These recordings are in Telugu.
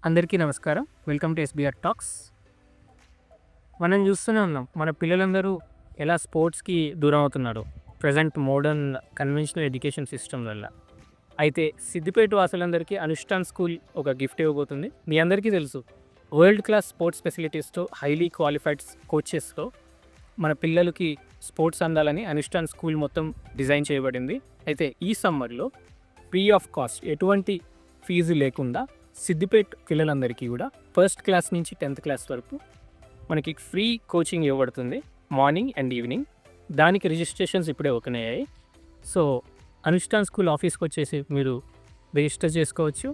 అందరికీ నమస్కారం. Welcome to SBR talks. మనం చూస్తూనే ఉన్నాం మన పిల్లలందరూ ఎలా స్పోర్ట్స్కి దూరం అవుతున్నారో present modern conventional education system వల్ల. అయితే సిద్దిపేట వాసులందరికీ అనుష్ఠాన్ స్కూల్ ఒక గిఫ్ట్ ఇవ్వబోతుంది. మీ అందరికీ తెలుసు, వరల్డ్ క్లాస్ స్పోర్ట్స్ ఫెసిలిటీస్తో హైలీ క్వాలిఫైడ్ కోచెస్తో మన పిల్లలకి స్పోర్ట్స్ అందాలని అనుష్ఠాన్ స్కూల్ మొత్తం డిజైన్ చేయబడింది. అయితే ఈ సమ్మర్లో ఫ్రీ ఆఫ్ కాస్ట్, ఎటువంటి ఫీజు లేకుండా సిద్దిపేట పిల్లలందరికీ కూడా ఫస్ట్ క్లాస్ నుంచి 10th క్లాస్ వరకు మనకి ఫ్రీ కోచింగ్ ఇవ్వబడుతుంది, మార్నింగ్ అండ్ ఈవినింగ్. దానికి రిజిస్ట్రేషన్స్ ఇప్పుడే ఓపెన్ అయ్యాయి. సో అనుష్ఠాన్ స్కూల్ ఆఫీస్కి వచ్చేసి మీరు రిజిస్టర్ చేసుకోవచ్చు.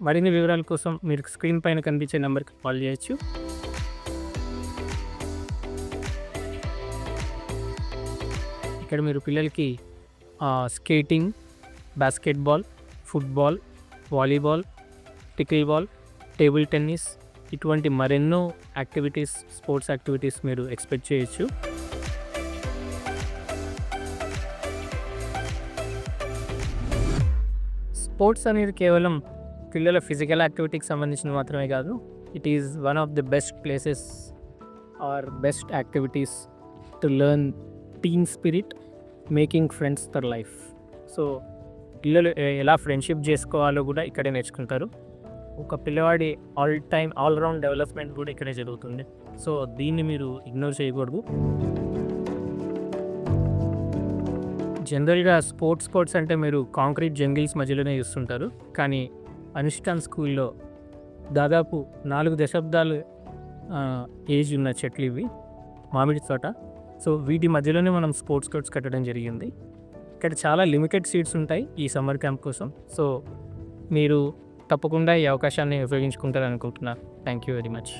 మరిన్ని వివరాల కోసం మీరు స్క్రీన్ పైన కనిపించే నెంబర్కి కాల్ చేయొచ్చు. ఇక్కడ మీరు పిల్లలకి skating, basketball, football, volleyball, pickleball, table tennis, ఇటువంటి మరెన్నో యాక్టివిటీస్, స్పోర్ట్స్ యాక్టివిటీస్ మీరు ఎక్స్పెక్ట్ చేయొచ్చు. స్పోర్ట్స్ అనేది కేవలం పిల్లల ఫిజికల్ యాక్టివిటీకి సంబంధించిన మాత్రమే కాదు. It is one of the best places or best activities to learn team spirit, making friends for life. So పిల్లలు ఎలా ఫ్రెండ్షిప్ చేసుకోవాలో కూడా ఇక్కడే నేర్చుకుంటారు. ఒక పిల్లవాడి ఆల్ రౌండ్ డెవలప్మెంట్ కూడా ఇక్కడే జరుగుతుంది. సో దీన్ని మీరు ఇగ్నోర్ చేయకూడదు. జనరల్గా స్పోర్ట్స్ అంటే మీరు కాంక్రీట్ జంగిల్స్ మధ్యలోనే చూస్తుంటారు. కానీ అనుష్ఠాన్ స్కూల్లో దాదాపు 4 దశాబ్దాలు ఏజ్ ఉన్న చెట్లు ఇవి, మామిడి తోట. సో వీటి మధ్యలోనే మనం స్పోర్ట్స్ కోర్ట్స్ కట్టడం జరిగింది. ఇక్కడ చాలా లిమిటెడ్ సీట్స్ ఉంటాయి ఈ సమ్మర్ క్యాంప్ కోసం. సో మీరు తప్పకుండా ఈ అవకాశాన్ని ఉపయోగించుకుంటారనుకుంటున్నాను. Thank you very much.